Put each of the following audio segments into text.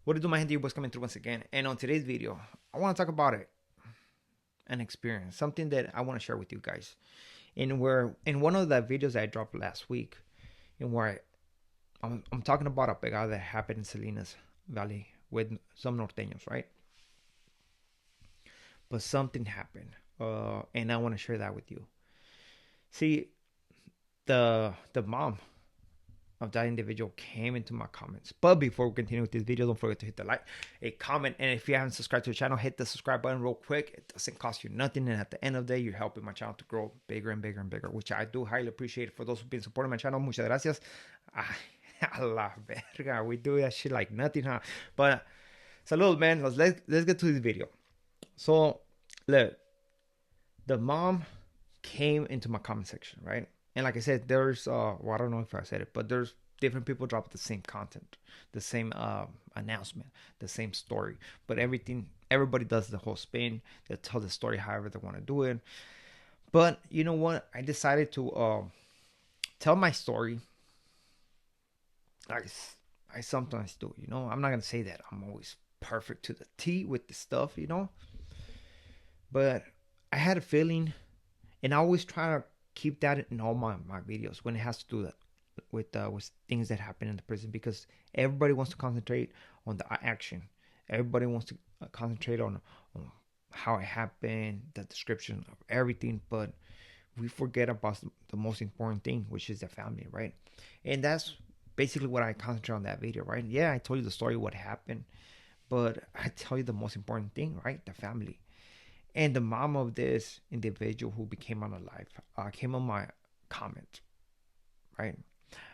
What to do, my handy was coming through once again. And on today's video, I want to talk about it, an experience, something that I want to share with you guys. In one of the videos that I dropped last week, in where I'm talking about a pegada that happened in Salinas Valley with some norteños, right? But something happened, and I want to share that with you. See, the mom of that individual came into my comments. But before we continue with this video, don't forget to hit the like, a comment, and if you haven't subscribed to the channel, hit the subscribe button real quick. It doesn't cost you nothing, and at the end of the day, you're helping my channel to grow bigger and bigger and bigger, which I do highly appreciate. For those who've been supporting my channel, muchas gracias. A la verga, we do that shit like nothing, huh? But salud, man. Let's get to this video. So, look, the mom came into my comment section, right? And like I said, there's well, I don't know if I said it, but there's different people drop the same content, the same announcement, the same story, but everybody does the whole spin. They tell the story however they want to do it. But you know what? I decided to tell my story. Like I sometimes do, you know. I'm not gonna say that I'm always perfect to the T with the stuff, you know. But I had a feeling, and I always try to keep that in all my videos when it has to do that with things that happen in the prison, because everybody wants to concentrate on the action. Everybody wants to concentrate on how it happened, the description of everything, but we forget about the most important thing, which is the family, right? And that's basically what I concentrate on that video, right? Yeah, I told you the story, what happened, but I tell you the most important thing, right? The family. And the mom of this individual who became unalive came on my comment, right?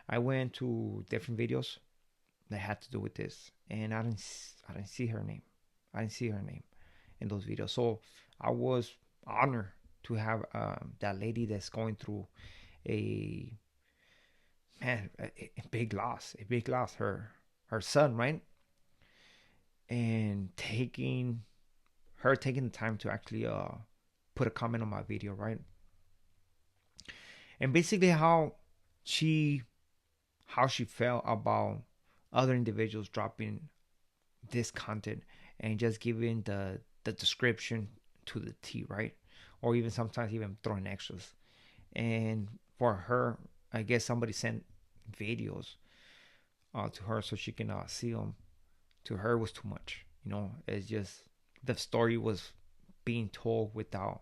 I went to different videos that had to do with this, and I didn't see her name. I didn't see her name in those videos. So I was honored to have that lady that's going through a a big loss, a big loss. Her son, right? And taking the time to actually put a comment on my video, right? And basically she how she felt about other individuals dropping this content and just giving the description to the T, right? Or even sometimes even throwing extras. And for her, I guess somebody sent videos to her so she can see them. To her was too much, you know. It's just the story was being told without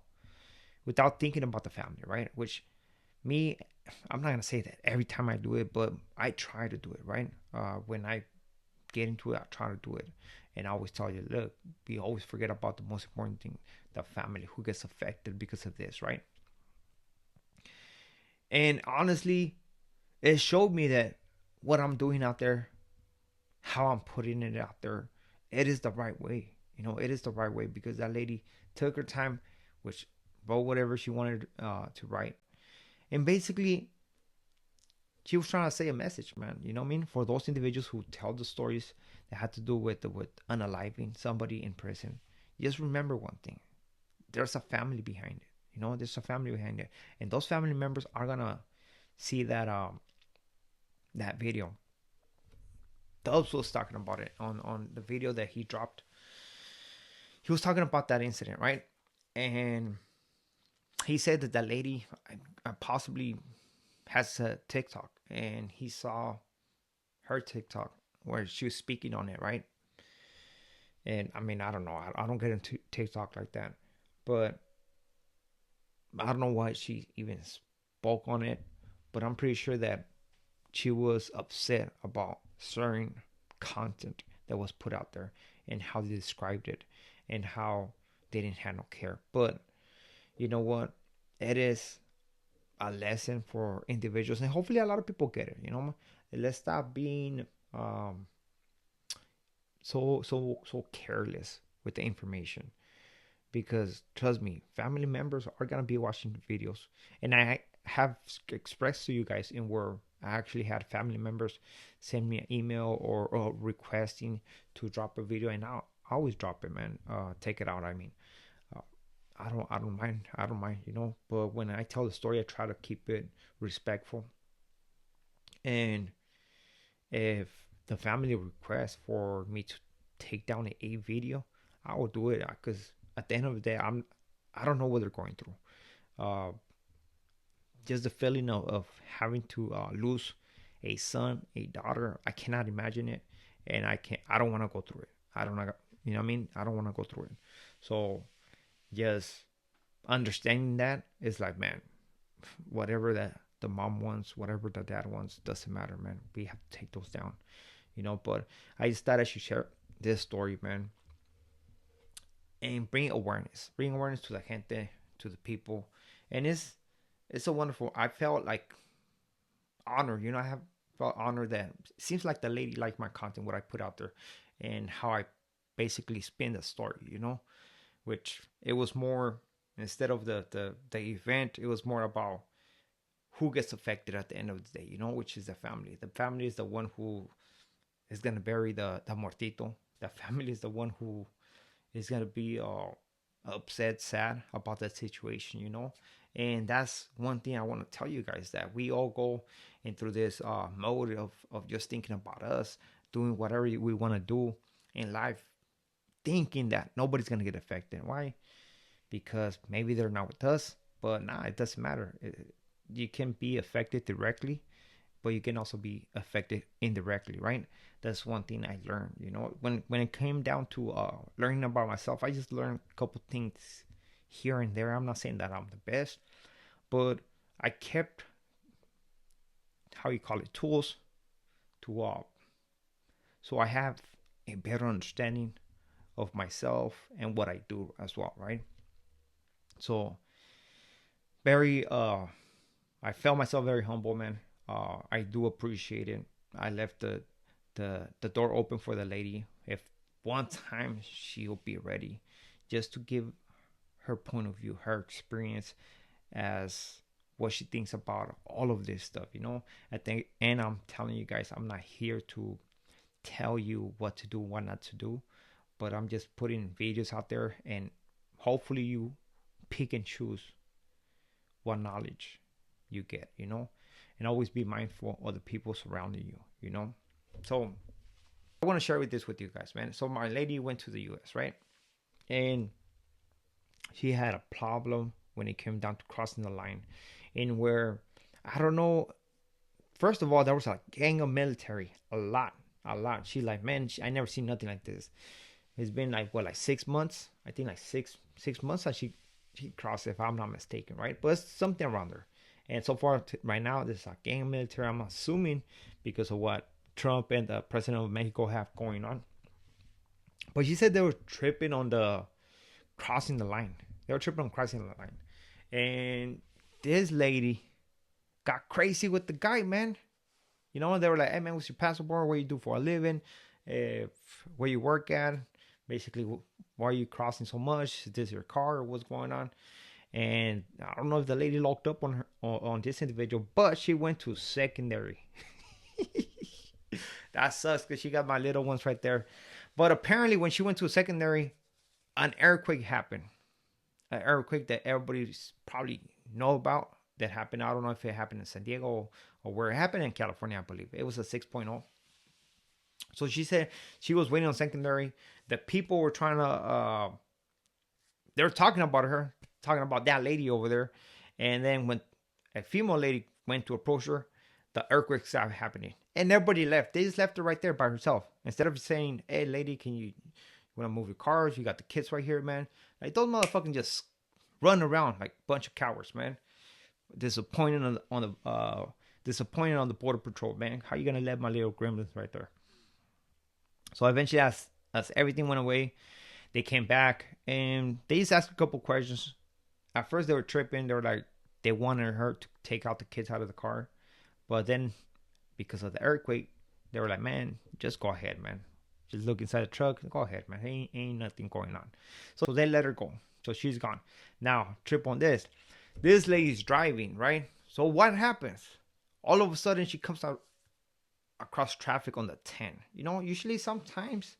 thinking about the family, right? Which me, I'm not gonna say that every time I do it, but I try to do it, right? When I get into it, I try to do it, and I always tell you, look, we always forget about the most important thing, the family, who gets affected because of this, right? And honestly, it showed me that what I'm doing out there, how I'm putting it out there, it is the right way. You know, it is the right way, because that lady took her time, which wrote whatever she wanted to write, and basically she was trying to say a message, man. You know what I mean? For those individuals who tell the stories that had to do with unaliving somebody in prison, just remember one thing: there's a family behind it. You know, there's a family behind it, and those family members are gonna see that video. Dubs was talking about it on the video that he dropped. He was talking about that incident, right? And he said that that lady possibly has a TikTok, and he saw her TikTok where she was speaking on it, right? And I mean, I don't know. I don't get into TikTok like that, but I don't know why she even spoke on it. But I'm pretty sure that she was upset about certain content that was put out there and how they described it and how they didn't have no care. But you know what? It is a lesson for individuals, and hopefully a lot of people get it. You know, let's stop being so careless with the information, because trust me, family members are gonna be watching the videos, and I have expressed to you guys in where I actually had family members send me an email or requesting to drop a video, and I'll always drop it, man. Take it out. I mean, uh, I don't mind, you know. But when I tell the story, I try to keep it respectful. And if the family requests for me take down a video, I will do it because at the end of the day, I don't know what they're going through. Uh, just the feeling of having to lose a son, a daughter, I cannot imagine it, and I don't want to go through it. I don't know, you know what I mean? I don't want to go through it. So just understanding that is like, man, whatever that the mom wants, whatever the dad wants, doesn't matter, man. We have to take those down, you know. But I just thought I should share this story, man, and bring awareness to the gente, to the people, and it's a wonderful. I felt like honor, you know. I have felt honor that it seems like the lady liked my content, what I put out there, and how I basically spin the story, you know. Which it was more instead of the event, it was more about who gets affected at the end of the day, you know, which is the family. The family is the one who is gonna bury the mortito. The family is the one who is gonna be upset, sad about that situation, you know. And that's one thing I want to tell you guys, that we all go into this mode of just thinking about us, doing whatever we want to do in life, thinking that nobody's gonna get affected. Why? Because maybe they're not with us, but nah, it doesn't matter. You can be affected directly, but you can also be affected indirectly, right? That's one thing I learned. You know, when it came down to learning about myself, I just learned a couple things here and there. I'm not saying that I'm the best, but I kept, how you call it, tools to so I have a better understanding of myself and what I do as well, right? So very I felt myself very humble, man. I do appreciate it. I left the door open for the lady. If one time she'll be ready, just to give her point of view, her experience, as what she thinks about all of this stuff, you know. I think, and I'm telling you guys, I'm not here to tell you what to do, what not to do, but I'm just putting videos out there, and hopefully you pick and choose what knowledge you get, you know, and always be mindful of the people surrounding you, you know. So I want to share with this with you guys, man. So my lady went to the US, right? And she had a problem when it came down to crossing the line, in where, I don't know, first of all, there was a gang of military, a lot. She like, man, I never seen nothing like this. It's been like what, like 6 months? I think like six months that she crossed, if I'm not mistaken, right? But it's something around there. And so far, right now, there's a gang of military. I'm assuming because of what Trump and the president of Mexico have going on. But she said they were tripping on the crossing the line. They were tripping on crossing the line, and this lady got crazy with the guy, man. You know, they were like, "Hey, man, what's your passport? What you do for a living? Where you work at? Basically, why are you crossing so much? Is this your car, or what's going on?" And I don't know if the lady locked up on her on this individual, but she went to secondary. That sucks because she got my little ones right there. But apparently, when she went to secondary, an earthquake happened. An earthquake that everybody's probably know about, that happened. I don't know if it happened in San Diego or where it happened in California, I believe. It was a 6.0. So she said she was waiting on secondary. The people were trying to, they were talking about her, talking about that lady over there. And then when a female lady went to approach her, the earthquake started happening. And everybody left. They just left her right there by herself. Instead of saying, "Hey, lady, can you want to move your cars? You got the kids right here, man." Like, those motherfuckers just run around like a bunch of cowards, man. Disappointed disappointed on the border patrol, man. How you gonna let my little gremlins right there? So eventually, as everything went away, they came back and they just asked a couple questions. At first, they were tripping. They were like, they wanted her to take out the kids out of the car, but then because of the earthquake, they were like, "Man, just go ahead, man. Just look inside the truck. Go ahead, man. Ain't nothing going on." So they let her go. So she's gone. Now, trip on this. This lady's driving, right? So what happens? All of a sudden, she comes out across traffic on the 10. You know, usually sometimes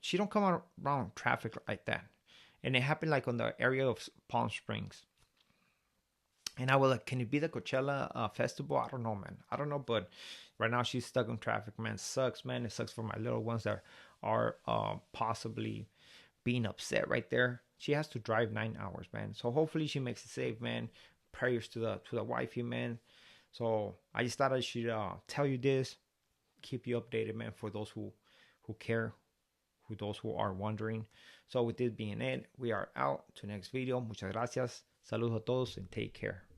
she don't come out around traffic like that. And it happened like on the area of Palm Springs. And I was like, can it be the Coachella festival? I don't know, man. I don't know, but right now she's stuck in traffic, man. Sucks, man. It sucks for my little ones that are possibly being upset right there. She has to drive 9 hours, man. So hopefully she makes it safe, man. Prayers to the wifey, man. So I just thought I should tell you this, keep you updated, man, for those who care, who those who are wondering. So with this being it, we are out to next video. Muchas gracias. Saludos a todos and take care.